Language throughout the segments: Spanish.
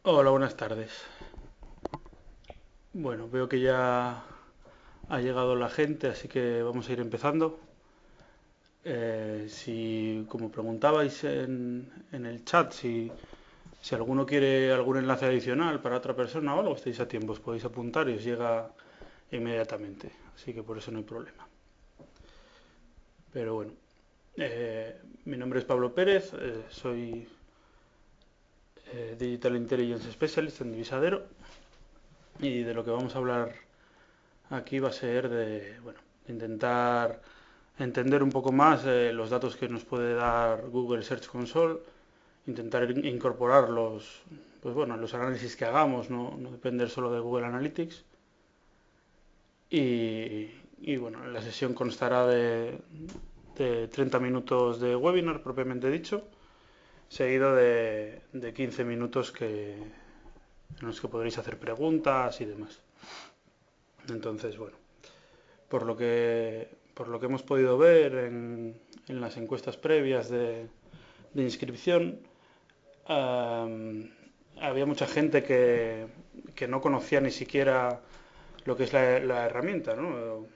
Hola, buenas tardes. Bueno, veo que ya ha llegado la gente, así que vamos a ir empezando. Si, como preguntabais en el chat, si alguno quiere algún enlace adicional para otra persona o algo, estáis a tiempo, os podéis apuntar y os llega inmediatamente. Así que por eso no hay problema. Pero bueno, mi nombre es Pablo Pérez, soy Digital Intelligence Specialist en Divisadero y de lo que vamos a hablar aquí va a ser de, bueno, intentar entender un poco más los datos que nos puede dar Google Search Console, intentar incorporarlos, pues bueno, en los análisis que hagamos, no depender solo de Google Analytics. Y bueno, la sesión constará de 30 minutos de webinar propiamente dicho, seguido de 15 minutos en los que podréis hacer preguntas y demás. Entonces, bueno, por lo que hemos podido ver en las encuestas previas de inscripción, había mucha gente que no conocía ni siquiera lo que es la herramienta, ¿no?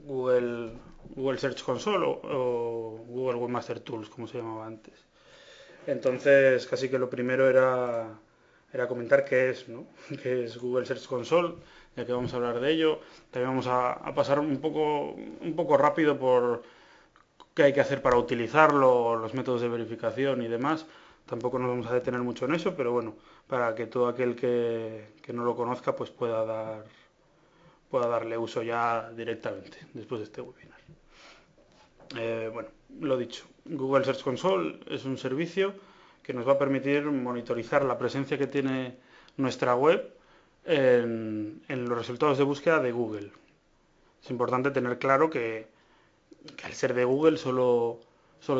Google, Google Search Console o Google Webmaster Tools, como se llamaba antes. Entonces, casi que lo primero era comentar qué es, ¿no? Qué es Google Search Console, ya que vamos a hablar de ello. También vamos a pasar un poco rápido por qué hay que hacer para utilizarlo, los métodos de verificación y demás. Tampoco nos vamos a detener mucho en eso, pero bueno, para que todo aquel que no lo conozca pues pueda darle uso ya directamente después de este webinar. Bueno, lo dicho, Google Search Console es un servicio que nos va a permitir monitorizar la presencia que tiene nuestra web en los resultados de búsqueda de Google. Es importante tener claro que al ser de Google solo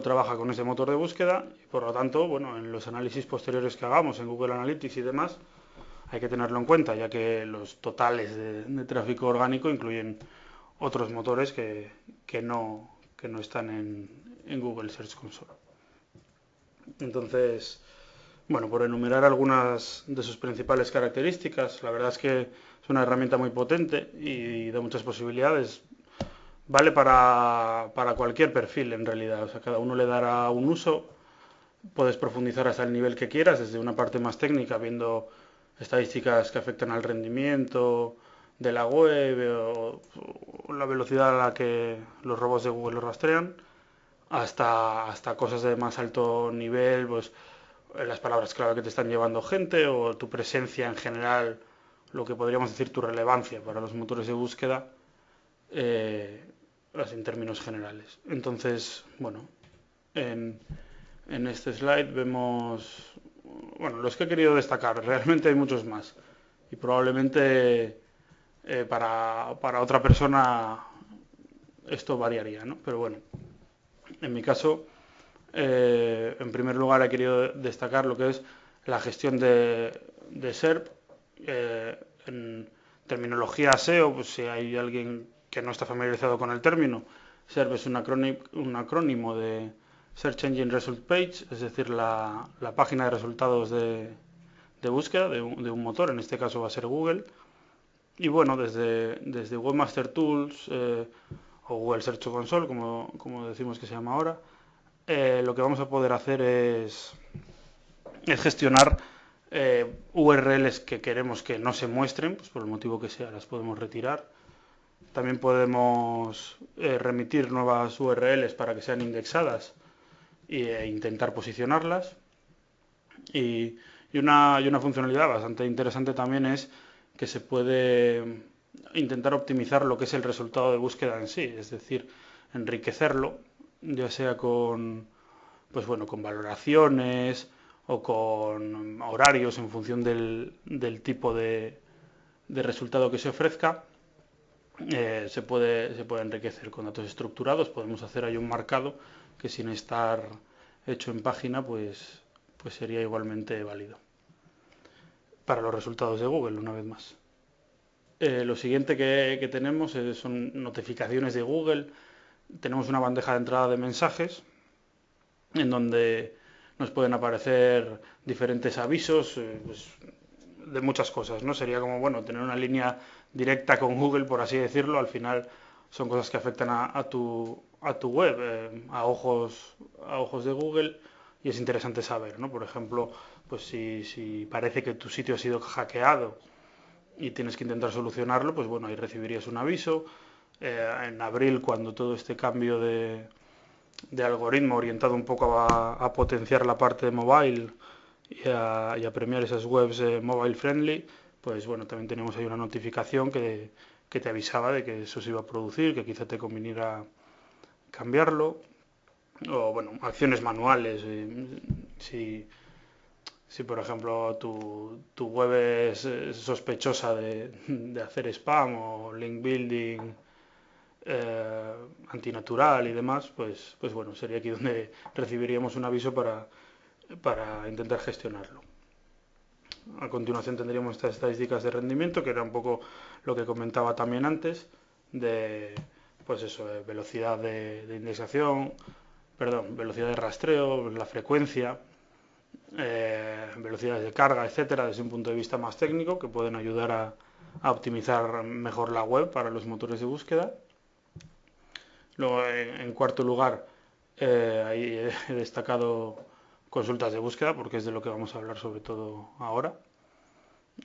trabaja con ese motor de búsqueda y por lo tanto, bueno, en los análisis posteriores que hagamos en Google Analytics y demás, hay que tenerlo en cuenta, ya que los totales de tráfico orgánico incluyen otros motores que no están en Google Search Console. Entonces, bueno, por enumerar algunas de sus principales características, la verdad es que es una herramienta muy potente y da muchas posibilidades. Vale para cualquier perfil en realidad, o sea, cada uno le dará un uso. Puedes profundizar hasta el nivel que quieras, desde una parte más técnica, viendo estadísticas que afectan al rendimiento de la web o la velocidad a la que los robots de Google lo rastrean, hasta cosas de más alto nivel, pues las palabras clave que te están llevando gente o tu presencia en general, lo que podríamos decir tu relevancia para los motores de búsqueda, eh, en términos generales. Entonces, bueno, en, en este slide vemos, bueno, los que he querido destacar, realmente hay muchos más. Y probablemente para otra persona esto variaría, ¿no? Pero bueno, en mi caso, en primer lugar he querido destacar lo que es la gestión de SERP. En terminología SEO, pues si hay alguien que no está familiarizado con el término, SERP es un acrónimo de Search Engine Result Page, es decir, la página de resultados de búsqueda de un motor, en este caso va a ser Google. Y bueno, desde Webmaster Tools o Google Search Console, como decimos que se llama ahora, lo que vamos a poder hacer es gestionar URLs que queremos que no se muestren, pues por el motivo que sea, las podemos retirar. También podemos remitir nuevas URLs para que sean indexadas e intentar posicionarlas. Y una funcionalidad bastante interesante también es que se puede intentar optimizar lo que es el resultado de búsqueda en sí, es decir, enriquecerlo, ya sea pues bueno, con valoraciones o con horarios en función del tipo de resultado que se ofrezca. Se puede enriquecer con datos estructurados, podemos hacer ahí un marcado que sin estar hecho en página, pues sería igualmente válido para los resultados de Google, una vez más. Lo siguiente que tenemos son notificaciones de Google. Tenemos una bandeja de entrada de mensajes en donde nos pueden aparecer diferentes avisos, pues, de muchas cosas, ¿no? Sería como, bueno, tener una línea directa con Google, por así decirlo. Al final son cosas que afectan a tu web, a ojos de Google, y es interesante saber, ¿no? Por ejemplo, pues si parece que tu sitio ha sido hackeado y tienes que intentar solucionarlo, pues bueno, ahí recibirías un aviso. En abril, cuando todo este cambio de algoritmo orientado un poco a potenciar la parte de mobile y a premiar esas webs mobile friendly, pues bueno, también tenemos ahí una notificación que te avisaba de que eso se iba a producir, que quizá te conviniera cambiarlo, o bueno, acciones manuales. Si por ejemplo tu web es sospechosa de hacer spam o link building eh, antinatural y demás, pues bueno, sería aquí donde recibiríamos un aviso para intentar gestionarlo. A continuación tendríamos estas estadísticas de rendimiento, que era un poco lo que comentaba también antes, de pues eso, velocidad de indexación, perdón, velocidad de rastreo, la frecuencia, velocidades de carga, etcétera, desde un punto de vista más técnico, que pueden ayudar a optimizar mejor la web para los motores de búsqueda. Luego, en cuarto lugar, ahí he destacado consultas de búsqueda, porque es de lo que vamos a hablar sobre todo ahora.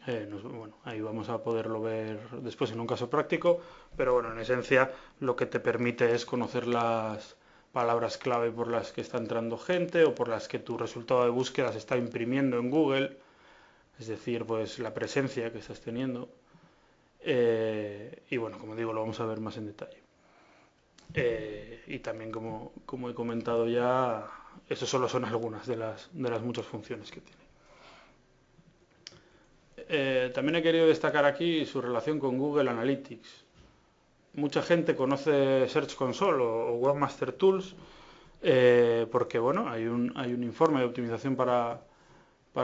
Bueno, ahí vamos a poderlo ver después en un caso práctico, pero bueno, en esencia lo que te permite es conocer las palabras clave por las que está entrando gente o por las que tu resultado de búsqueda se está imprimiendo en Google, es decir, pues la presencia que estás teniendo. Y bueno, como digo, lo vamos a ver más en detalle. Y también, como he comentado ya, eso solo son algunas de las muchas funciones que tiene. También he querido destacar aquí su relación con Google Analytics. Mucha gente conoce Search Console o Webmaster Tools porque bueno, hay un informe de optimización para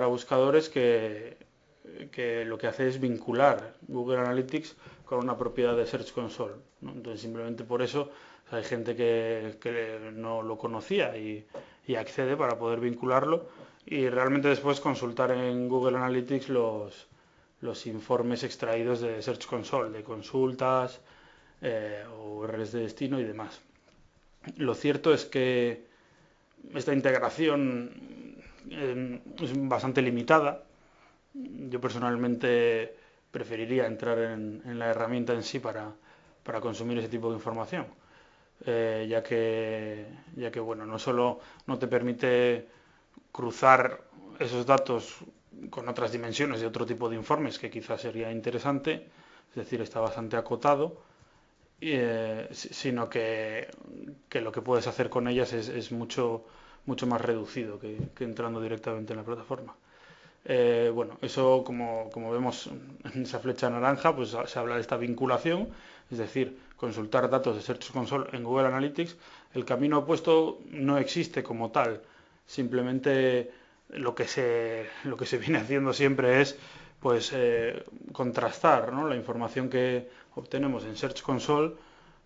buscadores que lo que hace es vincular Google Analytics con una propiedad de Search Console, ¿no? Entonces simplemente por eso hay gente que no lo conocía y accede para poder vincularlo y realmente después consultar en Google Analytics los informes extraídos de Search Console, de consultas o URLs de destino y demás. Lo cierto es que esta integración es bastante limitada. Yo personalmente preferiría entrar en la herramienta en sí para consumir ese tipo de información, ya que bueno, no solo no te permite cruzar esos datos con otras dimensiones de otro tipo de informes que quizás sería interesante, es decir, está bastante acotado, sino que lo que puedes hacer con ellas es mucho más reducido que entrando directamente en la plataforma. Bueno, eso como vemos en esa flecha naranja, pues se habla de esta vinculación, es decir, consultar datos de Search Console en Google Analytics. El camino opuesto no existe como tal, simplemente lo que se viene haciendo siempre es pues contrastar, ¿no?, la información que obtenemos en Search Console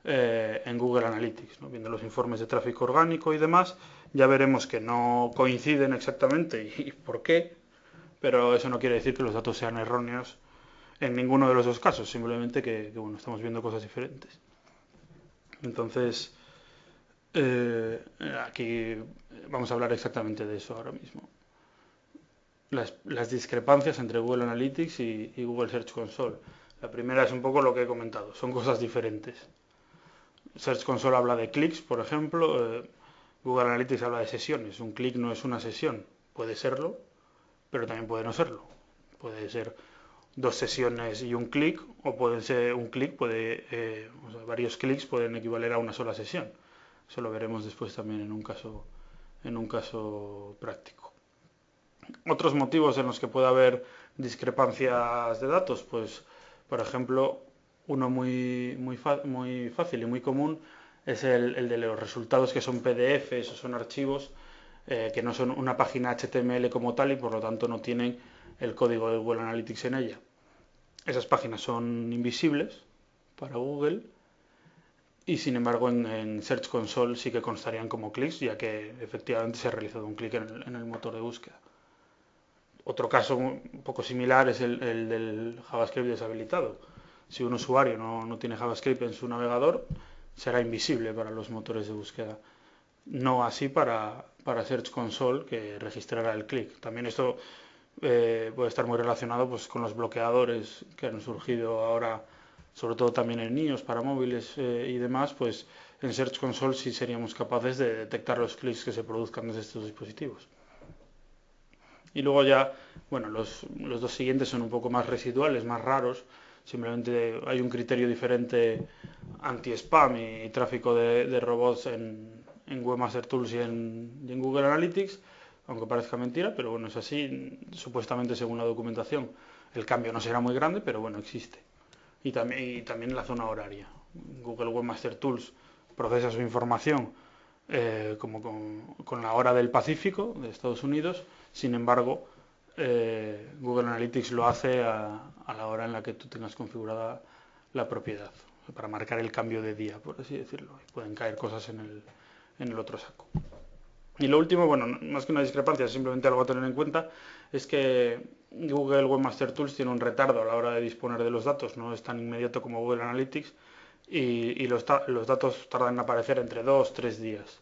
en Google Analytics, ¿no? Viendo los informes de tráfico orgánico y demás, ya veremos que no coinciden exactamente y por qué, pero eso no quiere decir que los datos sean erróneos en ninguno de los dos casos, simplemente bueno, estamos viendo cosas diferentes. Entonces, aquí vamos a hablar exactamente de eso ahora mismo. Las discrepancias entre Google Analytics y Google Search Console. La primera es un poco lo que he comentado, son cosas diferentes. Search Console habla de clics, por ejemplo, Google Analytics habla de sesiones. Un clic no es una sesión, puede serlo, pero también puede no serlo. Puede ser dos sesiones y un clic, o puede ser un clic, o sea, varios clics pueden equivaler a una sola sesión. Eso lo veremos después también en un caso práctico. Otros motivos en los que puede haber discrepancias de datos, pues, por ejemplo, uno muy fácil y muy común es el de los resultados que son PDFs o son archivos que no son una página HTML como tal y por lo tanto no tienen el código de Google Analytics en ella. Esas páginas son invisibles para Google y sin embargo en Search Console sí que constarían como clics, ya que efectivamente se ha realizado un clic en el motor de búsqueda. Otro caso un poco similar es el del JavaScript deshabilitado. Si un usuario no tiene JavaScript en su navegador, será invisible para los motores de búsqueda. No así para Search Console, que registrará el clic. También esto puede estar muy relacionado pues, con los bloqueadores que han surgido ahora, sobre todo también en iOS para móviles y demás, pues en Search Console sí seríamos capaces de detectar los clics que se produzcan desde estos dispositivos. Y luego ya, bueno, los dos siguientes son un poco más residuales, más raros. Simplemente hay un criterio diferente anti-spam y tráfico de robots en Webmaster Tools y en Google Analytics, aunque parezca mentira, pero bueno, es así, supuestamente según la documentación. El cambio no será muy grande, pero bueno, existe. Y también la zona horaria. Google Webmaster Tools procesa su información como con la hora del Pacífico de Estados Unidos. Sin embargo, Google Analytics lo hace a la hora en la que tú tengas configurada la propiedad, para marcar el cambio de día, por así decirlo. Y pueden caer cosas en el otro saco. Y lo último, bueno, más que una discrepancia, simplemente algo a tener en cuenta, es que Google Webmaster Tools tiene un retardo a la hora de disponer de los datos, no es tan inmediato como Google Analytics, y los datos tardan en aparecer entre 2 o 3 días.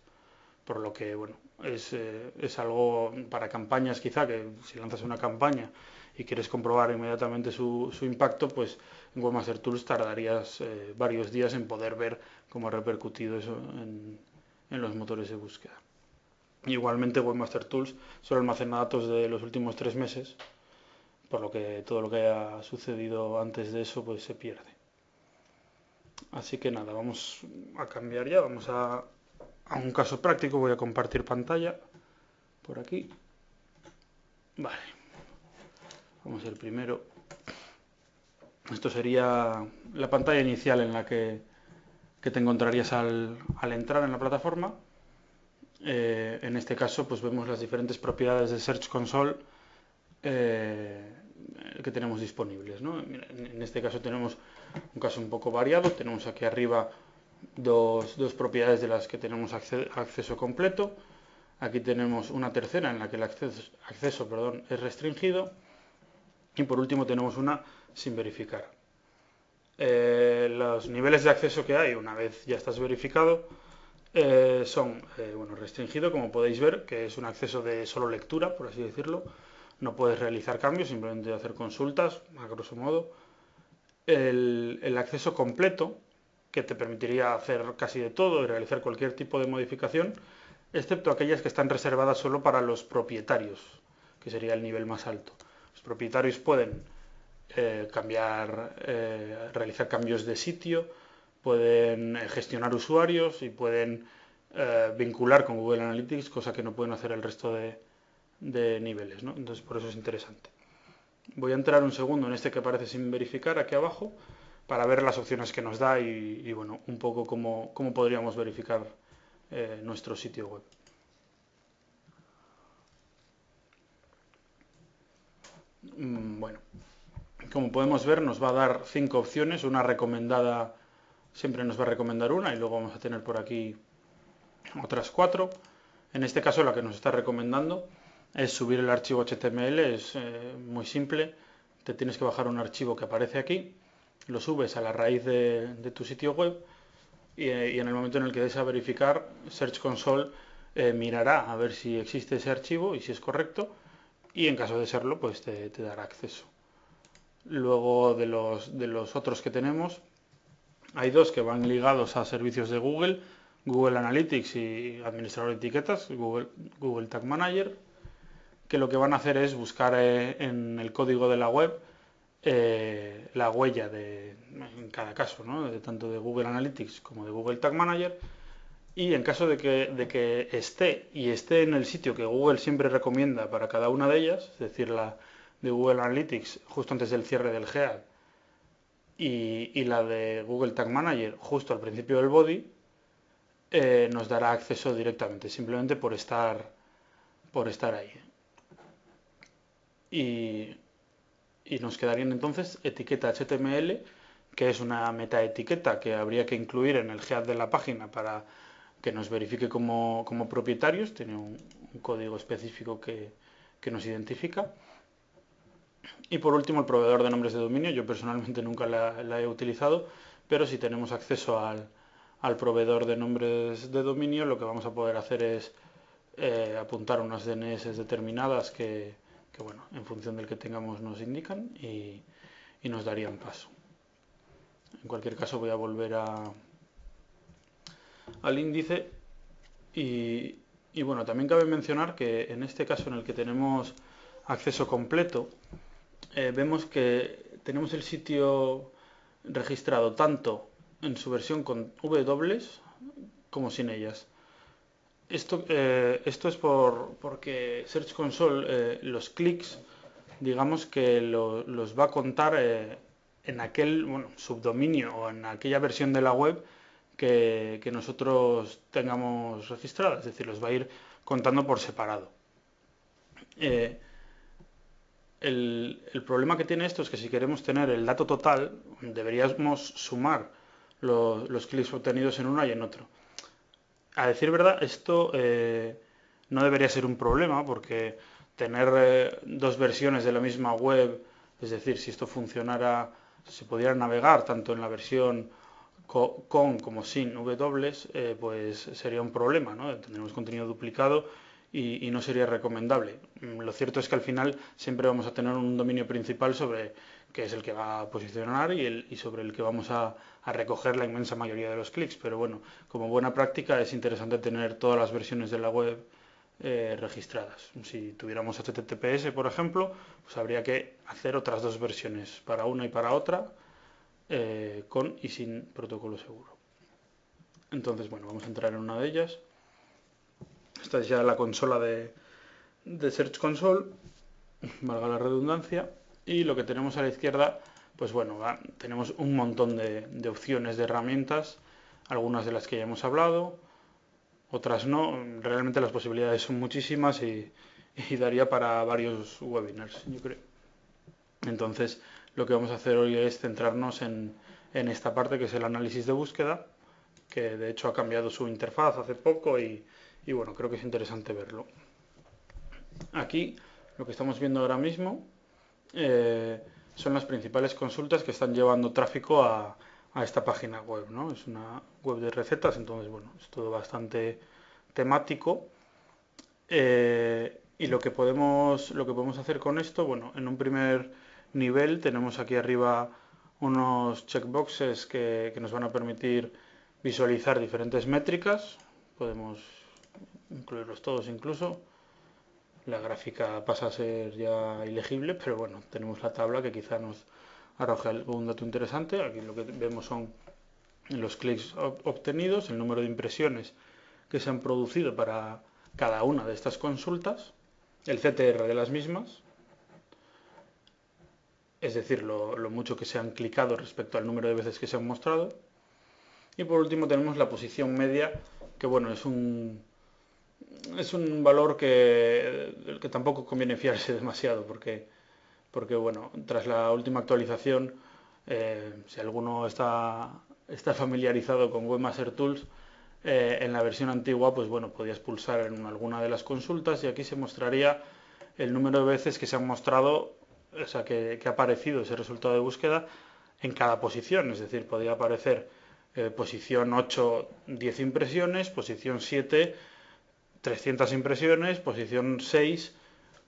Por lo que, bueno, es algo para campañas quizá, que si lanzas una campaña y quieres comprobar inmediatamente su impacto, pues en Webmaster Tools tardarías varios días en poder ver cómo ha repercutido eso en los motores de búsqueda. Igualmente Webmaster Tools solo almacena datos de los últimos 3 meses, por lo que todo lo que haya sucedido antes de eso pues se pierde. Así que nada, vamos a cambiar ya, vamos a un caso práctico. Voy a compartir pantalla por aquí. Vale, vamos a ir primero. Esto sería la pantalla inicial en la que te encontrarías al entrar en la plataforma. En este caso pues vemos las diferentes propiedades de Search Console que tenemos disponibles, ¿no? En este caso tenemos un caso un poco variado. Tenemos aquí arriba dos propiedades de las que tenemos acceso completo. Aquí tenemos una tercera en la que el acceso es restringido. Y por último tenemos una sin verificar. Los niveles de acceso que hay una vez ya estás verificado son restringido, como podéis ver, que es un acceso de solo lectura, por así decirlo. No puedes realizar cambios, simplemente hacer consultas, a grosso modo. El acceso completo, que te permitiría hacer casi de todo y realizar cualquier tipo de modificación, excepto aquellas que están reservadas solo para los propietarios, que sería el nivel más alto. Los propietarios pueden realizar cambios de sitio, pueden gestionar usuarios y pueden vincular con Google Analytics, cosa que no pueden hacer el resto de niveles, ¿no? Entonces por eso es interesante. Voy a entrar un segundo en este que aparece sin verificar aquí abajo para ver las opciones que nos da y bueno, un poco cómo podríamos verificar nuestro sitio web. Bueno, como podemos ver nos va a dar 5 opciones, una recomendada, siempre nos va a recomendar una y luego vamos a tener por aquí otras 4. En este caso la que nos está recomendando es subir el archivo HTML, es muy simple. Te tienes que bajar un archivo que aparece aquí, lo subes a la raíz de tu sitio web y en el momento en el que des a verificar, Search Console mirará a ver si existe ese archivo y si es correcto, y en caso de serlo pues te dará acceso. Luego de los otros que tenemos, hay dos que van ligados a servicios de Google, Google Analytics y administrador de etiquetas, Google Tag Manager, que lo que van a hacer es buscar en el código de la web la huella en cada caso, ¿no? Tanto de Google Analytics como de Google Tag Manager, y en caso de que esté en el sitio que Google siempre recomienda para cada una de ellas, es decir, la de Google Analytics justo antes del cierre del head y la de Google Tag Manager justo al principio del body, nos dará acceso directamente, simplemente por estar ahí. Y nos quedarían entonces etiqueta HTML, que es una metaetiqueta que habría que incluir en el head de la página para que nos verifique como propietarios, tiene un código específico que nos identifica. Y por último, el proveedor de nombres de dominio. Yo personalmente nunca la he utilizado, pero si tenemos acceso al proveedor de nombres de dominio, lo que vamos a poder hacer es apuntar unas DNS determinadas que, bueno, en función del que tengamos nos indican y nos darían paso. En cualquier caso voy a volver al índice y bueno, también cabe mencionar que en este caso en el que tenemos acceso completo, vemos que tenemos el sitio registrado tanto en su versión con W como sin ellas. Esto es porque Search Console los clics, digamos que los va a contar en aquel subdominio o en aquella versión de la web que nosotros tengamos registrada, es decir, los va a ir contando por separado. El problema que tiene esto es que si queremos tener el dato total, deberíamos sumar los clics obtenidos en una y en otro. A decir verdad, esto no debería ser un problema porque tener dos versiones de la misma web, es decir, si esto funcionara, se pudiera navegar tanto en la versión con como sin W, pues sería un problema, ¿no? Tendremos contenido duplicado y no sería recomendable. Lo cierto es que al final siempre vamos a tener un dominio principal que es el que va a posicionar y sobre el que vamos a recoger la inmensa mayoría de los clics. Pero bueno, como buena práctica es interesante tener todas las versiones de la web registradas. Si tuviéramos HTTPS, por ejemplo, pues habría que hacer otras dos versiones para una y para otra, con y sin protocolo seguro. Entonces, bueno, vamos a entrar en una de ellas. Esta es ya la consola de Search Console, valga la redundancia, y lo que tenemos a la izquierda, pues bueno, tenemos un montón de opciones de herramientas, algunas de las que ya hemos hablado, otras no. Realmente las posibilidades son muchísimas y daría para varios webinars, yo creo. Entonces, lo que vamos a hacer hoy es centrarnos en esta parte que es el análisis de búsqueda, que de hecho ha cambiado su interfaz hace poco y bueno, creo que es interesante verlo. Aquí lo que estamos viendo ahora mismo son las principales consultas que están llevando tráfico a esta página web, ¿no? Es una web de recetas, entonces bueno, es todo bastante temático. Y lo que podemos hacer con esto, bueno, en un primer nivel tenemos aquí arriba unos checkboxes que nos van a permitir visualizar diferentes métricas. Podemos incluirlos todos incluso. La gráfica pasa a ser ya ilegible, pero bueno, tenemos la tabla que quizá nos arroje algún dato interesante. Aquí lo que vemos son los clics obtenidos, el número de impresiones que se han producido para cada una de estas consultas, el CTR de las mismas, es decir, lo mucho que se han clicado respecto al número de veces que se han mostrado. Y por último tenemos la posición media, que bueno, es un valor del que tampoco conviene fiarse demasiado, porque bueno, tras la última actualización, si alguno está familiarizado con Webmaster Tools, en la versión antigua, pues bueno, podías pulsar en alguna de las consultas y aquí se mostraría el número de veces que se han mostrado, o sea, que ha aparecido ese resultado de búsqueda en cada posición. Es decir, podía aparecer posición 8, 10 impresiones, posición 7, 300 impresiones, posición 6,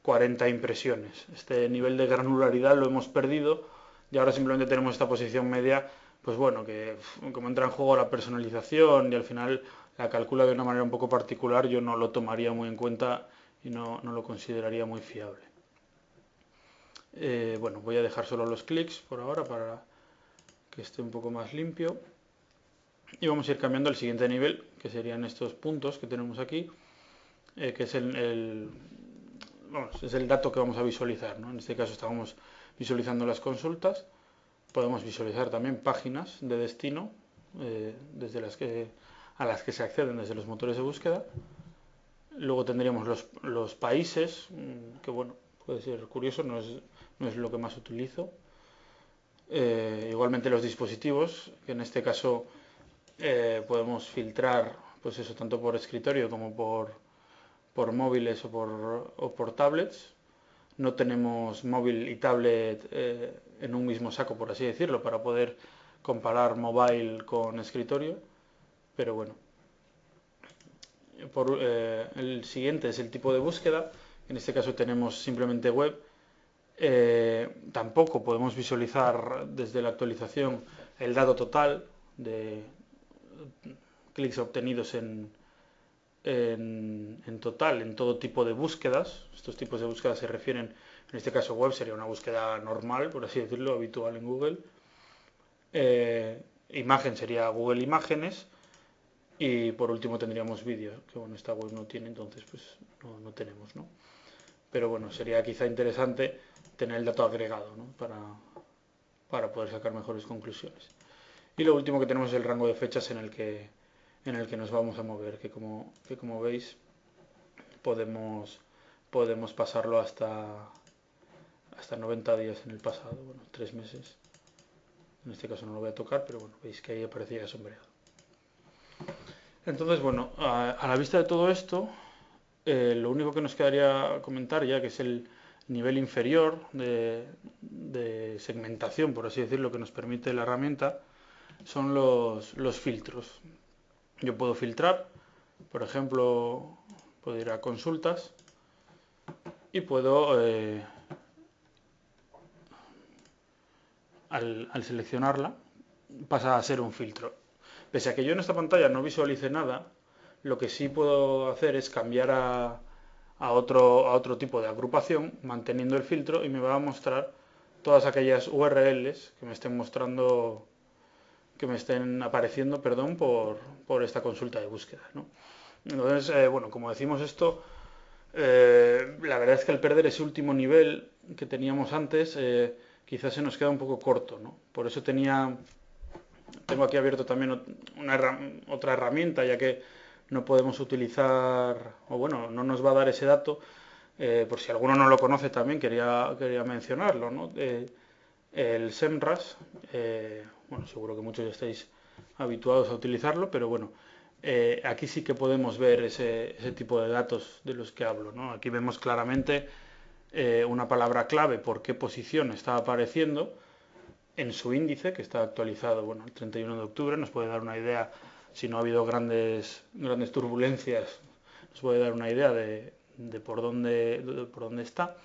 40 impresiones. Este nivel de granularidad lo hemos perdido y ahora simplemente tenemos esta posición media, pues bueno, que como entra en juego la personalización y al final la calcula de una manera un poco particular, yo no lo tomaría muy en cuenta y no lo consideraría muy fiable. Bueno, voy a dejar solo los clics por ahora para que esté un poco más limpio. Y vamos a ir cambiando al siguiente nivel, que serían estos puntos que tenemos aquí, que es es el dato que vamos a visualizar, ¿no? En este caso estamos visualizando las consultas. Podemos visualizar también páginas de destino a las que se acceden desde los motores de búsqueda. Luego tendríamos los países, que bueno, puede ser curioso, no es lo que más utilizo. Igualmente los dispositivos, que en este caso podemos filtrar, pues eso, tanto por escritorio como por móviles o por tablets. no tenemos móvil y tablet en un mismo saco, por así decirlo, para poder comparar mobile con escritorio, pero bueno. El siguiente es el tipo de búsqueda, en este caso tenemos simplemente web. Tampoco podemos visualizar desde la actualización el dato total de clics obtenidos en total en todo tipo de búsquedas. Estos tipos de búsquedas se refieren, en este caso web sería una búsqueda normal, por así decirlo, habitual en Google. Imagen sería Google Imágenes. Y por último tendríamos vídeo, que bueno, esta web no tiene, entonces pues no tenemos, ¿no? Pero bueno, sería quizá interesante tener el dato agregado, ¿no? Para poder sacar mejores conclusiones. Y lo último que tenemos es el rango de fechas en el que nos vamos a mover, que como veis podemos pasarlo hasta 90 días en el pasado, bueno, 3 meses. En este caso no lo voy a tocar, pero bueno, veis que ahí aparecía sombreado. Entonces, bueno, a la vista de todo esto, lo único que nos quedaría comentar ya, que es el nivel inferior de segmentación, por así decirlo, que nos permite la herramienta, son los filtros. Yo puedo filtrar, por ejemplo, puedo ir a consultas y puedo, al seleccionarla, pasa a ser un filtro. Pese a que yo en esta pantalla no visualice nada, lo que sí puedo hacer es cambiar a otro tipo de agrupación, manteniendo el filtro, y me va a mostrar todas aquellas URLs que me estén apareciendo, perdón, por esta consulta de búsqueda, ¿no? Entonces, bueno, como decimos esto, la verdad es que al perder ese último nivel que teníamos antes, quizás se nos queda un poco corto, ¿no? Por eso tengo aquí abierto también otra herramienta, ya que no podemos utilizar, o bueno, no nos va a dar ese dato. Por si alguno no lo conoce también, quería mencionarlo, ¿no? El SEMrush, bueno, seguro que muchos ya estáis habituados a utilizarlo, pero bueno, aquí sí que podemos ver ese tipo de datos de los que hablo, ¿no? Aquí vemos claramente una palabra clave, por qué posición está apareciendo en su índice, que está actualizado, bueno, el 31 de octubre, nos puede dar una idea, si no ha habido grandes turbulencias, nos puede dar una idea de por dónde está.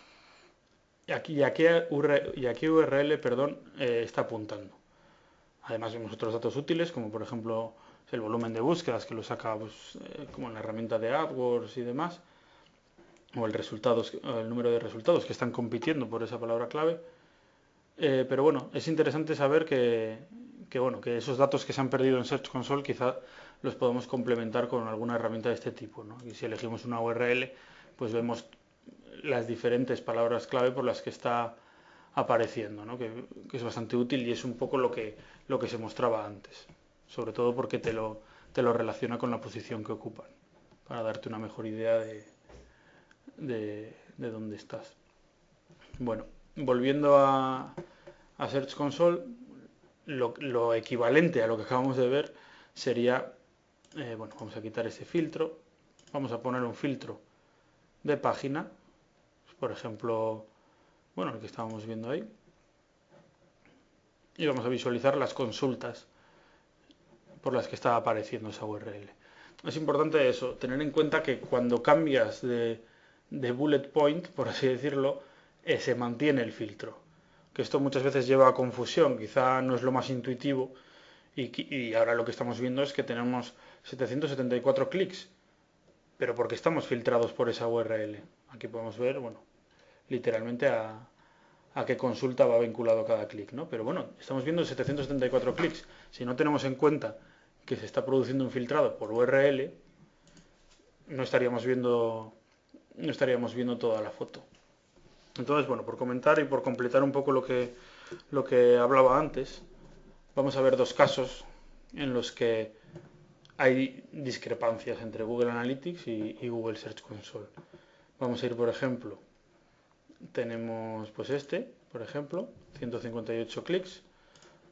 Y a qué URL, perdón, está apuntando. Además vemos otros datos útiles, como por ejemplo el volumen de búsquedas, que lo saca pues, como en la herramienta de AdWords y demás, o el número de resultados que están compitiendo por esa palabra clave. Pero bueno, es interesante saber que esos datos que se han perdido en Search Console quizá los podemos complementar con alguna herramienta de este tipo, ¿no? Y si elegimos una URL, pues vemos las diferentes palabras clave por las que está apareciendo, ¿no? Que es bastante útil y es un poco lo que se mostraba antes, sobre todo porque te lo relaciona con la posición que ocupan, para darte una mejor idea de dónde estás. Bueno, volviendo a Search Console, lo equivalente a lo que acabamos de ver sería, bueno, vamos a quitar ese filtro, vamos a poner un filtro de página, por ejemplo, bueno, el que estábamos viendo ahí, y vamos a visualizar las consultas por las que está apareciendo esa URL. Es importante eso, tener en cuenta que cuando cambias de bullet point, por así decirlo, se mantiene el filtro. Que esto muchas veces lleva a confusión, quizá no es lo más intuitivo, y ahora lo que estamos viendo es que tenemos 774 clics, pero porque estamos filtrados por esa URL. Aquí podemos ver, bueno, literalmente a qué consulta va vinculado cada clic, ¿no? Pero bueno, estamos viendo 774 clics. Si no tenemos en cuenta que se está produciendo un filtrado por URL, no estaríamos viendo toda la foto. Entonces, bueno, por comentar y por completar un poco lo que hablaba antes, vamos a ver dos casos en los que hay discrepancias entre Google Analytics y Google Search Console. Vamos a ir, por ejemplo, tenemos pues por ejemplo, 158 clics.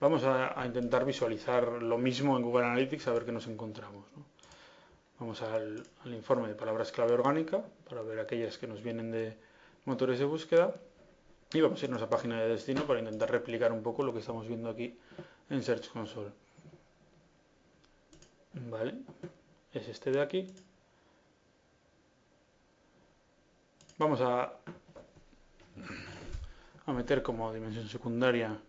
Vamos a intentar visualizar lo mismo en Google Analytics a ver qué nos encontramos, ¿no? Vamos al informe de palabras clave orgánica para ver aquellas que nos vienen motores de búsqueda y vamos a irnos a página de destino para intentar replicar un poco lo que estamos viendo aquí en Search Console. Vale, es este de aquí. Vamos a meter como dimensión secundaria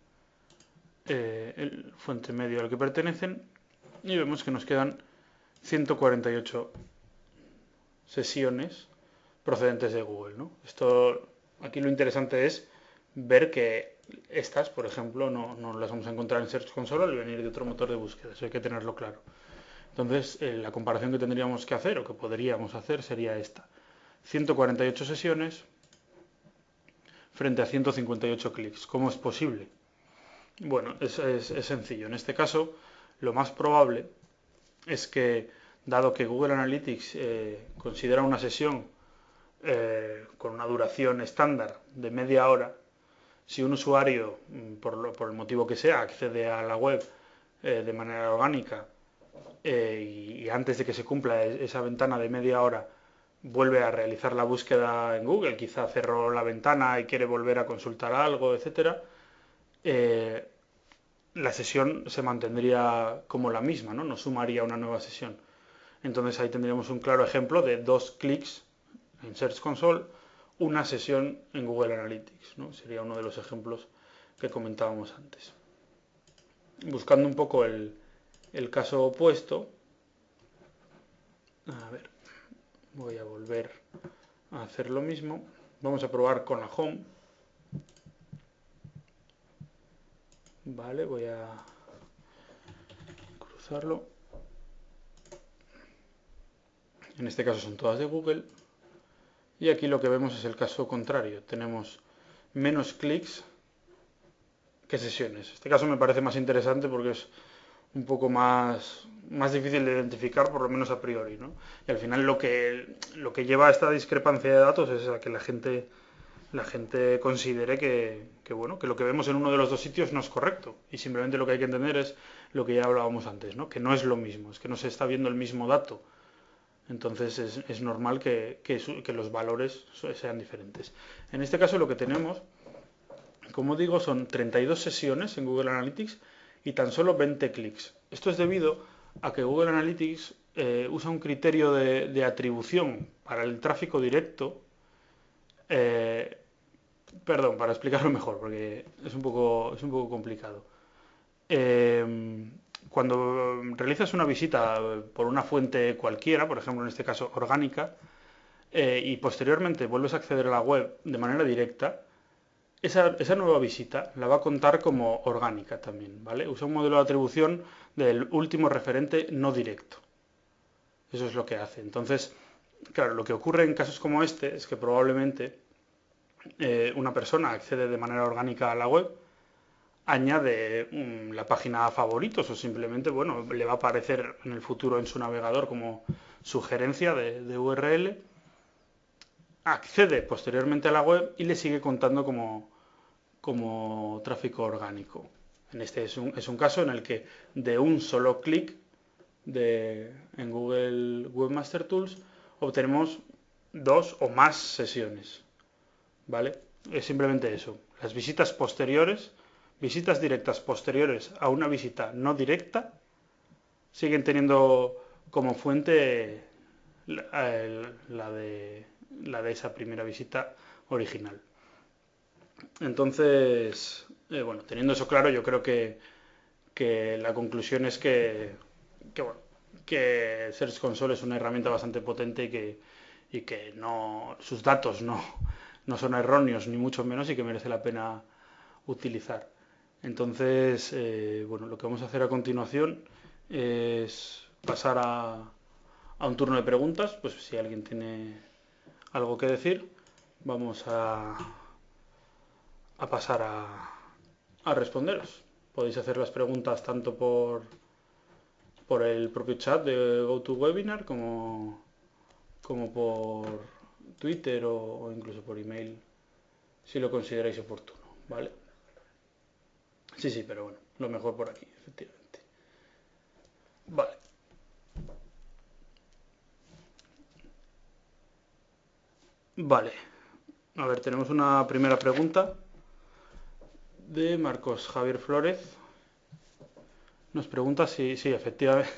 el fuente medio al que pertenecen y vemos que nos quedan 148 sesiones procedentes de Google, ¿no? Aquí lo interesante es ver que estas, por ejemplo, no las vamos a encontrar en Search Console al venir de otro motor de búsqueda, eso hay que tenerlo claro. Entonces, la comparación que tendríamos que hacer o que podríamos hacer sería esta. 148 sesiones frente a 158 clics. ¿Cómo es posible? Bueno, es sencillo. En este caso, lo más probable es que, dado que Google Analytics considera una sesión con una duración estándar de media hora, si un usuario, por el motivo que sea, accede a la web de manera orgánica y antes de que se cumpla esa ventana de media hora vuelve a realizar la búsqueda en Google, quizá cerró la ventana y quiere volver a consultar algo, etcétera, la sesión se mantendría como la misma, ¿no? No sumaría una nueva sesión. Entonces ahí tendríamos un claro ejemplo de 2 clics en Search Console, una sesión en Google Analytics, ¿no? Sería uno de los ejemplos que comentábamos antes. Buscando un poco el caso opuesto, a ver, voy a volver a hacer lo mismo. Vamos a probar con la Home. Vale, voy a cruzarlo. En este caso son todas de Google. Y aquí lo que vemos es el caso contrario. Tenemos menos clics que sesiones. Este caso me parece más interesante porque es un poco más difícil de identificar, por lo menos a priori, ¿no? Y al final lo que lleva a esta discrepancia de datos es a que la gente considere bueno, que lo que vemos en uno de los dos sitios no es correcto. Y simplemente lo que hay que entender es lo que ya hablábamos antes, ¿no? Que no es lo mismo, es que no se está viendo el mismo dato. Entonces es normal que los valores sean diferentes. En este caso lo que tenemos, como digo, son 32 sesiones en Google Analytics y tan solo 20 clics. Esto es debido a que Google Analytics usa un criterio de atribución para el tráfico directo. Perdón, para explicarlo mejor, porque es un poco complicado. Cuando realizas una visita por una fuente cualquiera, por ejemplo en este caso orgánica, y posteriormente vuelves a acceder a la web de manera directa, esa nueva visita la va a contar como orgánica también, ¿vale? Usa un modelo de atribución del último referente no directo. Eso es lo que hace. Entonces, claro, lo que ocurre en casos como este es que probablemente una persona accede de manera orgánica a la web, añade la página a favoritos o simplemente, bueno, le va a aparecer en el futuro en su navegador como sugerencia de URL, accede posteriormente a la web y le sigue contando como tráfico orgánico. En este es un caso en el que de un solo clic en Google Webmaster Tools obtenemos 2 o más sesiones. ¿Vale? Es simplemente eso. Las visitas posteriores, visitas directas posteriores a una visita no directa, siguen teniendo como fuente la de esa primera visita original. Entonces, bueno, teniendo eso claro, yo creo que la conclusión es bueno, que Search Console es una herramienta bastante potente y que sus datos no son erróneos, ni mucho menos, y que merece la pena utilizar. Entonces, bueno, lo que vamos a hacer a continuación es pasar a un turno de preguntas, pues si alguien tiene algo que decir, vamos a pasar a responderos. Podéis hacer las preguntas tanto por el propio chat de GoToWebinar como por Twitter o incluso por email, si lo consideráis oportuno, ¿vale? Sí, sí, pero bueno, lo mejor por aquí, efectivamente. Vale. Vale. A ver, tenemos una primera pregunta de Marcos Javier Flórez. Nos pregunta sí, efectivamente,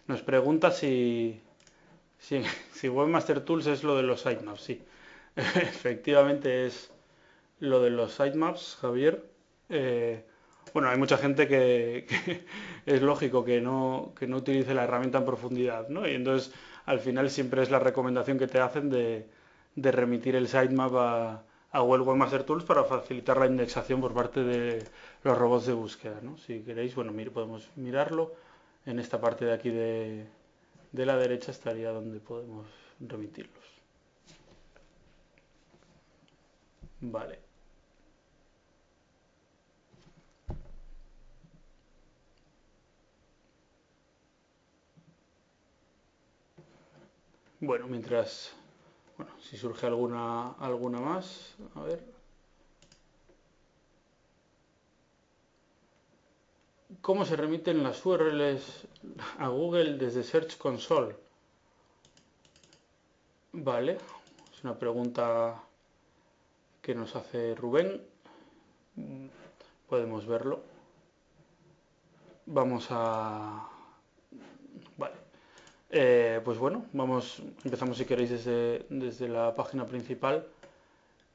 nos pregunta si Webmaster Tools es lo de los sitemaps. Sí, efectivamente es lo de los sitemaps, Javier. Bueno, hay mucha gente que es lógico que no utilice la herramienta en profundidad, ¿no? Y entonces, al final, siempre es la recomendación que te hacen de remitir el sitemap a Google Webmaster Tools para facilitar la indexación por parte de los robots de búsqueda, ¿no? Si queréis, bueno, podemos mirarlo. En esta parte de aquí de la derecha estaría donde podemos remitirlos. Vale. Bueno, mientras, bueno, si surge alguna más, a ver. ¿Cómo se remiten las URLs a Google desde Search Console? Vale, es una pregunta que nos hace Rubén. Podemos verlo. Vamos a... Vale. Pues bueno, empezamos si queréis desde la página principal.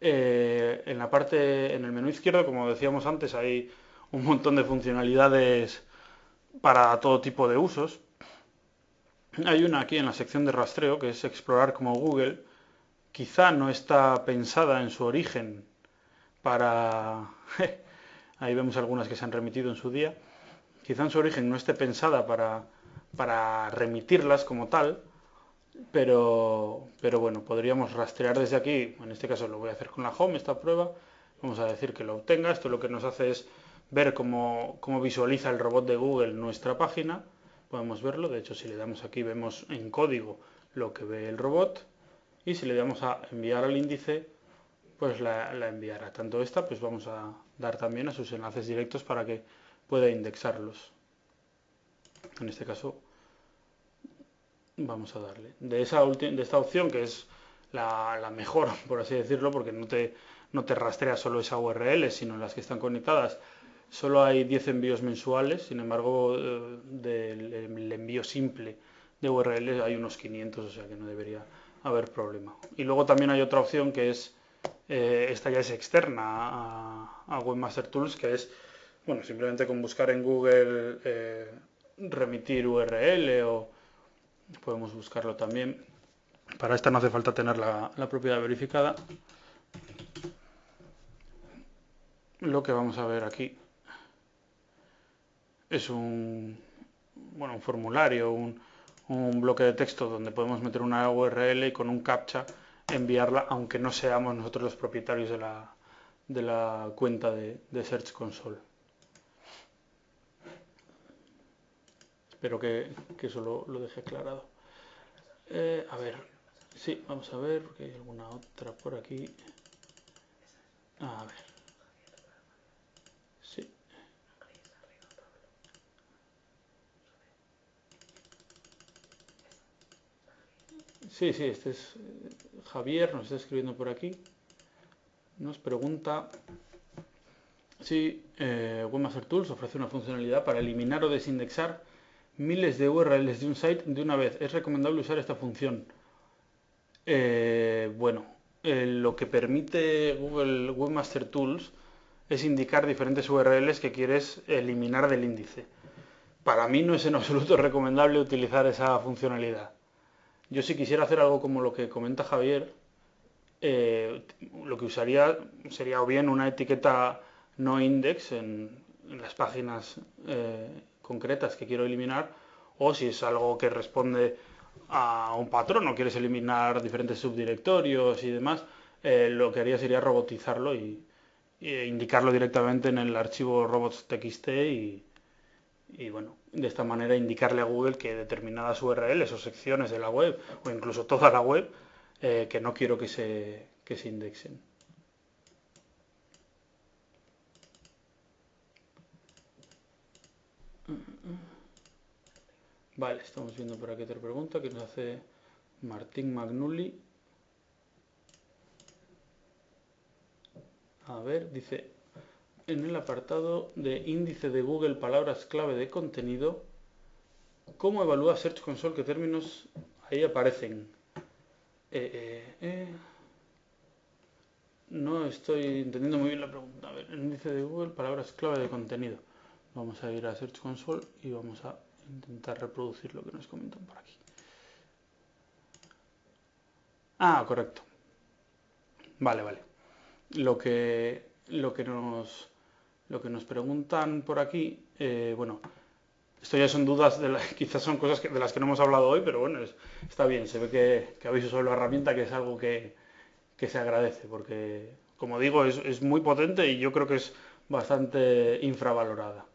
En el menú izquierdo, como decíamos antes, hay un montón de funcionalidades para todo tipo de usos. Hay una aquí en la sección de rastreo que es explorar como Google. Quizá no está pensada en su origen para... Ahí vemos algunas que se han remitido en su día. Quizá en su origen no esté pensada para remitirlas como tal, pero bueno, podríamos rastrear desde aquí. En este caso lo voy a hacer con la home, esta prueba. Vamos a decir que lo obtenga. Esto lo que nos hace es ver cómo visualiza el robot de Google nuestra página. Podemos verlo. De hecho, si le damos aquí, vemos en código lo que ve el robot. Y si le damos a enviar al índice, pues la enviará. Tanto esta, pues vamos a dar también a sus enlaces directos para que pueda indexarlos. En este caso, vamos a darle. De esta opción, que es la mejor, por así decirlo, porque no te rastrea solo esa URL, sino las que están conectadas. Solo hay 10 envíos mensuales, sin embargo, del envío simple de URL hay unos 500, o sea que no debería haber problema. Y luego también hay otra opción que es, esta ya es externa a Webmaster Tools, que es, bueno, simplemente con buscar en Google remitir URL o podemos buscarlo también. Para esta no hace falta tener la propiedad verificada. Lo que vamos a ver aquí es un formulario, un bloque de texto donde podemos meter una URL y con un captcha enviarla, aunque no seamos nosotros los propietarios de la cuenta de Search Console. Espero que eso lo deje aclarado. A ver, sí, vamos a ver, porque hay alguna otra por aquí. A ver. Sí. Sí, este es Javier, nos está escribiendo por aquí. Nos pregunta si Webmaster Tools ofrece una funcionalidad para eliminar o desindexar miles de URLs de un site de una vez. ¿Es recomendable usar esta función? Bueno, lo que permite Google Webmaster Tools es indicar diferentes URLs que quieres eliminar del índice. Para mí no es en absoluto recomendable utilizar esa funcionalidad. Yo si quisiera hacer algo como lo que comenta Javier, lo que usaría sería o bien una etiqueta no index en las páginas concretas que quiero eliminar, o si es algo que responde a un patrón o quieres eliminar diferentes subdirectorios y demás, lo que haría sería robotizarlo e indicarlo directamente en el archivo robots.txt y bueno, de esta manera indicarle a Google que determinadas URLs o secciones de la web o incluso toda la web que no quiero que se indexen. Vale, estamos viendo por aquí otra pregunta que nos hace Martín Magnulli. A ver, dice, en el apartado de índice de Google palabras clave de contenido, ¿cómo evalúa Search Console qué términos ahí aparecen? No estoy entendiendo muy bien la pregunta. A ver, el índice de Google, palabras clave de contenido. Vamos a ir a Search Console y vamos a intentar reproducir lo que nos comentan por aquí. Ah, correcto. Vale, vale. Lo que nos preguntan por aquí, bueno, esto ya son dudas, quizás son cosas de las que no hemos hablado hoy, pero bueno, está bien, se ve que habéis usado la herramienta, que es algo que se agradece, porque, como digo, es muy potente y yo creo que es bastante infravalorada.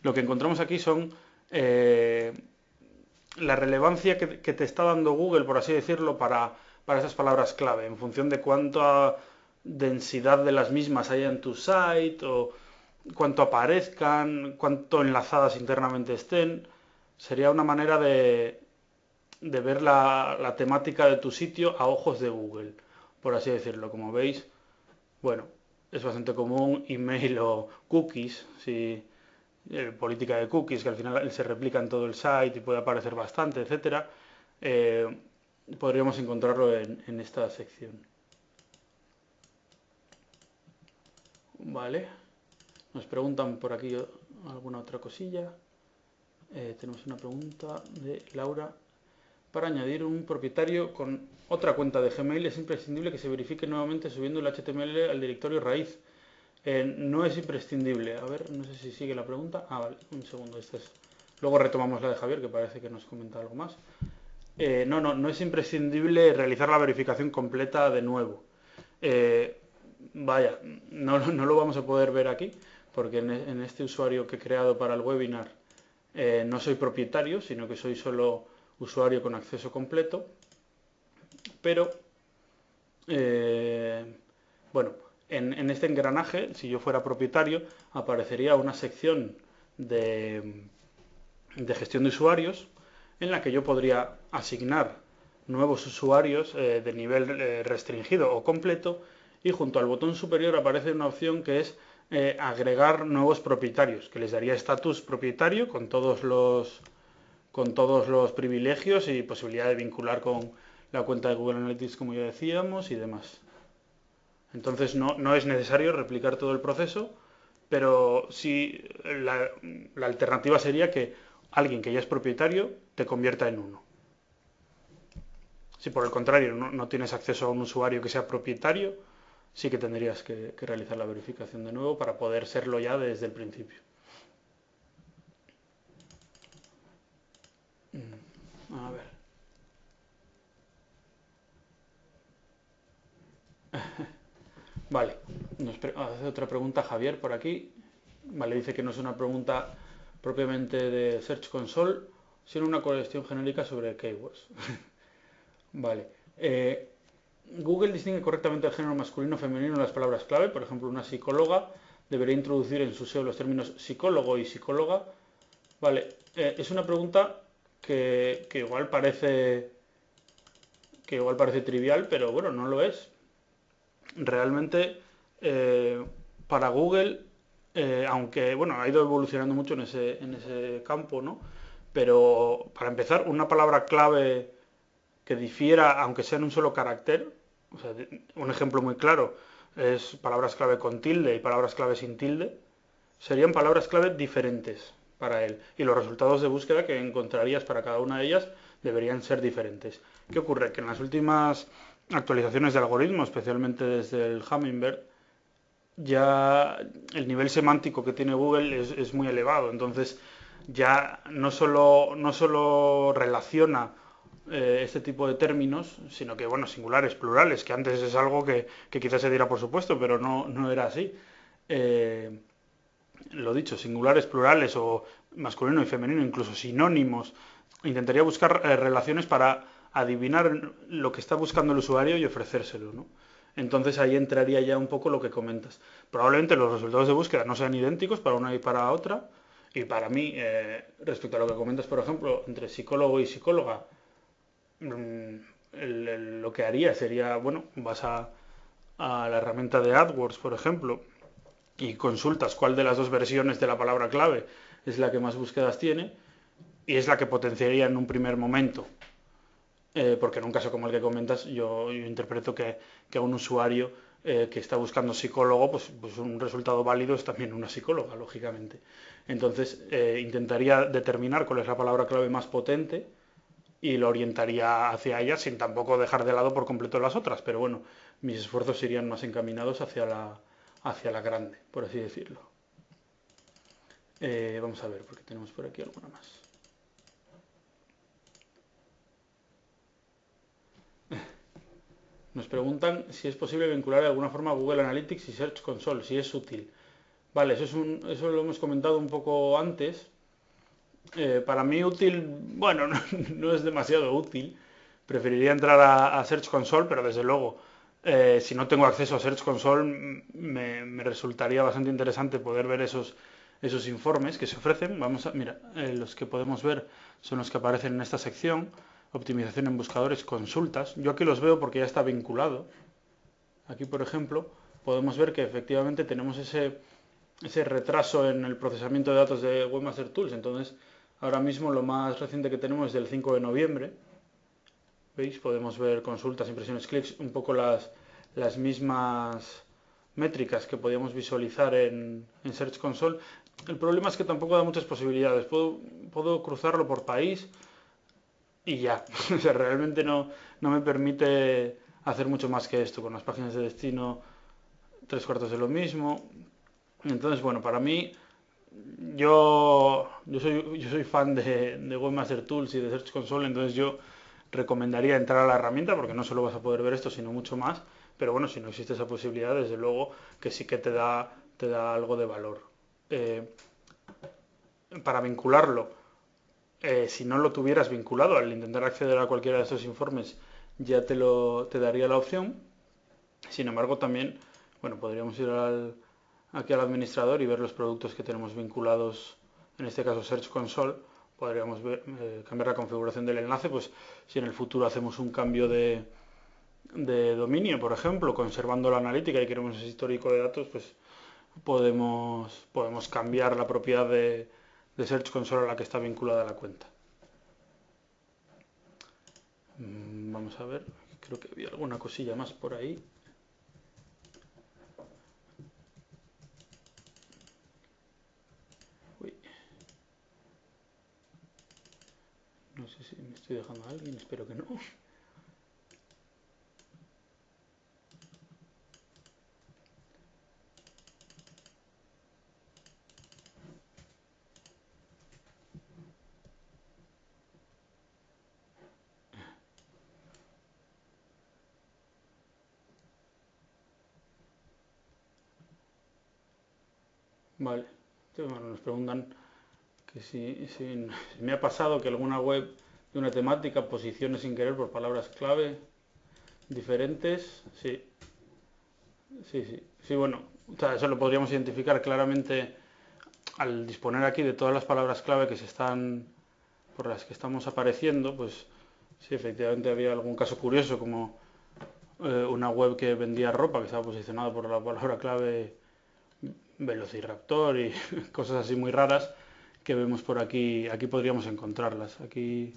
Lo que encontramos aquí son la relevancia que te está dando Google, por así decirlo, para esas palabras clave, en función de cuánta densidad de las mismas haya en tu site, o cuánto aparezcan, cuánto enlazadas internamente estén. Sería una manera de ver la temática de tu sitio a ojos de Google, por así decirlo. Como veis, bueno, es bastante común email o cookies, si política de cookies, que al final se replica en todo el site y puede aparecer bastante, etcétera. eh, Podríamos encontrarlo en esta sección. Vale, nos preguntan por aquí alguna otra cosilla. Tenemos una pregunta de Laura. Para añadir un propietario con otra cuenta de Gmail es imprescindible que se verifique nuevamente subiendo el HTML al directorio raíz. No es imprescindible. A ver, no sé si sigue la pregunta. Ah, vale, un segundo. Luego retomamos la de Javier, que parece que nos comenta algo más. No es imprescindible realizar la verificación completa de nuevo. Vaya, no lo vamos a poder ver aquí, porque en este usuario que he creado para el webinar no soy propietario, sino que soy solo usuario con acceso completo. Pero, bueno, en este engranaje, si yo fuera propietario, aparecería una sección de gestión de usuarios en la que yo podría asignar nuevos usuarios de nivel restringido o completo, y junto al botón superior aparece una opción que es agregar nuevos propietarios, que les daría estatus propietario con todos los privilegios y posibilidad de vincular con la cuenta de Google Analytics, como ya decíamos, y demás. Entonces no es necesario replicar todo el proceso, pero sí la alternativa sería que alguien que ya es propietario te convierta en uno. Si por el contrario no tienes acceso a un usuario que sea propietario, sí que tendrías que realizar la verificación de nuevo para poder serlo ya desde el principio. A ver. Vale, nos hace otra pregunta Javier por aquí. Vale, dice que no es una pregunta propiamente de Search Console, sino una cuestión genérica sobre keywords. Vale. Google distingue correctamente el género masculino o femenino en las palabras clave. Por ejemplo, una psicóloga debería introducir en su SEO los términos psicólogo y psicóloga. Vale, es una pregunta que igual parece trivial, pero bueno, no lo es. Realmente, para Google, aunque bueno, ha ido evolucionando mucho en ese campo, ¿no? Pero para empezar, una palabra clave que difiera, aunque sea en un solo carácter, o sea, un ejemplo muy claro es palabras clave con tilde y palabras clave sin tilde, serían palabras clave diferentes para él, y los resultados de búsqueda que encontrarías para cada una de ellas deberían ser diferentes. ¿Qué ocurre? Que en las últimas actualizaciones de algoritmo, especialmente desde el Hummingbird, ya el nivel semántico que tiene Google es muy elevado. Entonces ya no solo relaciona este tipo de términos, sino que, bueno, singulares, plurales, que antes es algo que quizás se diera por supuesto, pero no era así. Lo dicho, singulares, plurales o masculino y femenino, incluso sinónimos. Intentaría buscar relaciones para adivinar lo que está buscando el usuario y ofrecérselo, ¿no? Entonces ahí entraría ya un poco lo que comentas. Probablemente los resultados de búsqueda no sean idénticos para una y para otra. Y para mí, respecto a lo que comentas, por ejemplo, entre psicólogo y psicóloga, lo que haría sería, bueno, vas a a la herramienta de AdWords, por ejemplo, y consultas cuál de las dos versiones de la palabra clave es la que más búsquedas tiene y es la que potenciaría en un primer momento. Porque en un caso como el que comentas, yo interpreto que a un usuario que está buscando psicólogo, pues un resultado válido es también una psicóloga, lógicamente. Entonces, intentaría determinar cuál es la palabra clave más potente y lo orientaría hacia ella sin tampoco dejar de lado por completo las otras. Pero bueno, mis esfuerzos irían más encaminados hacia la grande, por así decirlo. Vamos a ver, porque tenemos por aquí alguna más. Nos preguntan si es posible vincular de alguna forma Google Analytics y Search Console, si es útil. Vale, eso lo hemos comentado un poco antes. Para mí útil, bueno, no es demasiado útil. Preferiría entrar a Search Console, pero desde luego, si no tengo acceso a Search Console, me resultaría bastante interesante poder ver esos informes que se ofrecen. Vamos a, mira, los que podemos ver son los que aparecen en esta sección. Optimización en buscadores, consultas. Yo aquí los veo porque ya está vinculado. Aquí, por ejemplo, podemos ver que efectivamente tenemos ese retraso en el procesamiento de datos de Webmaster Tools. Entonces, ahora mismo lo más reciente que tenemos es del 5 de noviembre. ¿Veis? Podemos ver consultas, impresiones, clics, un poco las mismas métricas que podíamos visualizar en Search Console. El problema es que tampoco da muchas posibilidades. Puedo cruzarlo por país y ya. O sea, realmente no me permite hacer mucho más que esto. Con las páginas de destino, tres cuartos de lo mismo. Entonces, bueno, para mí, yo soy fan de Webmaster Tools y de Search Console, entonces yo recomendaría entrar a la herramienta porque no solo vas a poder ver esto, sino mucho más. Pero bueno, si no existe esa posibilidad, desde luego que sí que te da algo de valor. Eh, para vincularlo, si no lo tuvieras vinculado, al intentar acceder a cualquiera de estos informes, ya te daría la opción. Sin embargo, también, bueno, podríamos ir aquí al administrador y ver los productos que tenemos vinculados, en este caso Search Console. Podríamos cambiar la configuración del enlace, pues si en el futuro hacemos un cambio de dominio, por ejemplo, conservando la analítica y queremos ese histórico de datos, pues podemos cambiar la propiedad de Search Console a la que está vinculada la cuenta. Vamos a ver, creo que había alguna cosilla más por ahí. Uy. No sé si me estoy dejando a alguien, espero que no. Vale, entonces, bueno, nos preguntan que si me ha pasado que alguna web de una temática posicione sin querer por palabras clave diferentes. Sí, sí, bueno, o sea, eso lo podríamos identificar claramente al disponer aquí de todas las palabras clave por las que estamos apareciendo. Pues sí, efectivamente había algún caso curioso como una web que vendía ropa que estaba posicionada por la palabra clave Velociraptor y cosas así muy raras que vemos por aquí. Aquí podríamos encontrarlas. Aquí,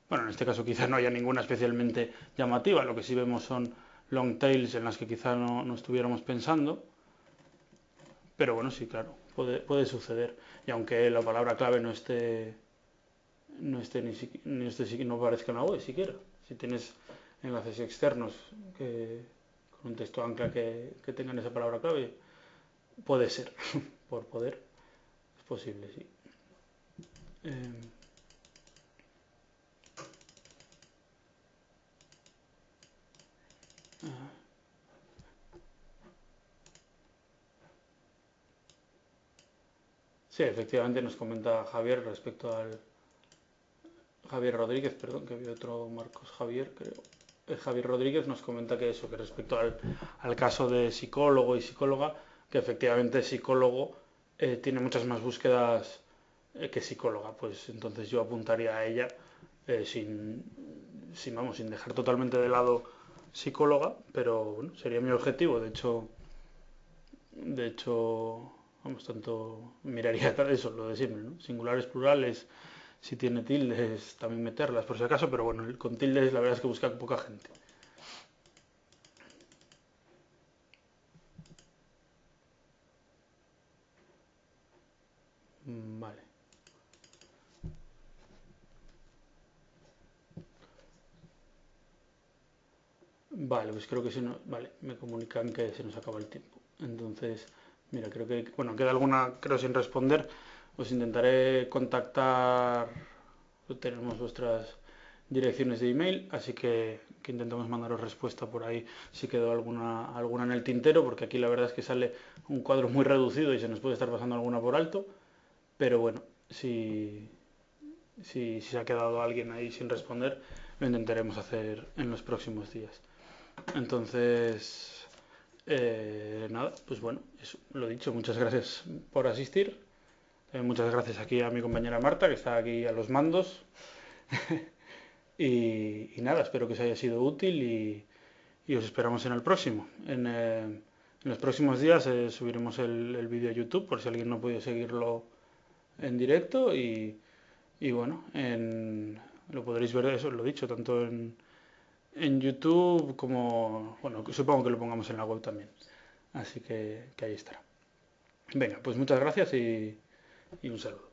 bueno, en este caso quizá no haya ninguna especialmente llamativa. Lo que sí vemos son long tails en las que quizá no estuviéramos pensando. Pero bueno, sí, claro, puede suceder. Y aunque la palabra clave no aparezca en la web siquiera. Si tienes enlaces externos con un texto ancla que tengan esa palabra clave, puede ser. Por poder, es posible, sí. Eh, sí, efectivamente nos comenta Javier respecto al Javier Rodríguez, perdón, que había otro Marcos Javier, creo. Javier Rodríguez nos comenta que eso, que respecto al caso de psicólogo y psicóloga, que efectivamente psicólogo tiene muchas más búsquedas que psicóloga, pues entonces yo apuntaría a ella sin dejar totalmente de lado psicóloga, pero bueno, sería mi objetivo. De hecho, vamos, tanto miraría tal eso, lo de siempre, ¿no? Singulares, plurales, si tiene tildes, también meterlas por si acaso, pero bueno, con tildes la verdad es que busca poca gente. Vale. Vale, pues creo que se nos... Vale, me comunican que se nos acaba el tiempo. Entonces, mira, creo que... Bueno, queda alguna, creo, sin responder. Os intentaré contactar. Tenemos vuestras direcciones de email, así que intentamos mandaros respuesta por ahí si quedó alguna en el tintero, porque aquí la verdad es que sale un cuadro muy reducido y se nos puede estar pasando alguna por alto. Pero bueno, si se ha quedado alguien ahí sin responder, lo intentaremos hacer en los próximos días. Entonces, nada, pues bueno, eso, lo dicho, muchas gracias por asistir. Muchas gracias aquí a mi compañera Marta, que está aquí a los mandos. Y nada, espero que os haya sido útil y os esperamos en el próximo. En los próximos días subiremos el vídeo a YouTube por si alguien no puede seguirlo en directo y bueno, lo podréis ver, eso lo he dicho, tanto en YouTube como, bueno, supongo que lo pongamos en la web también. Así que ahí estará. Venga, pues muchas gracias y un saludo.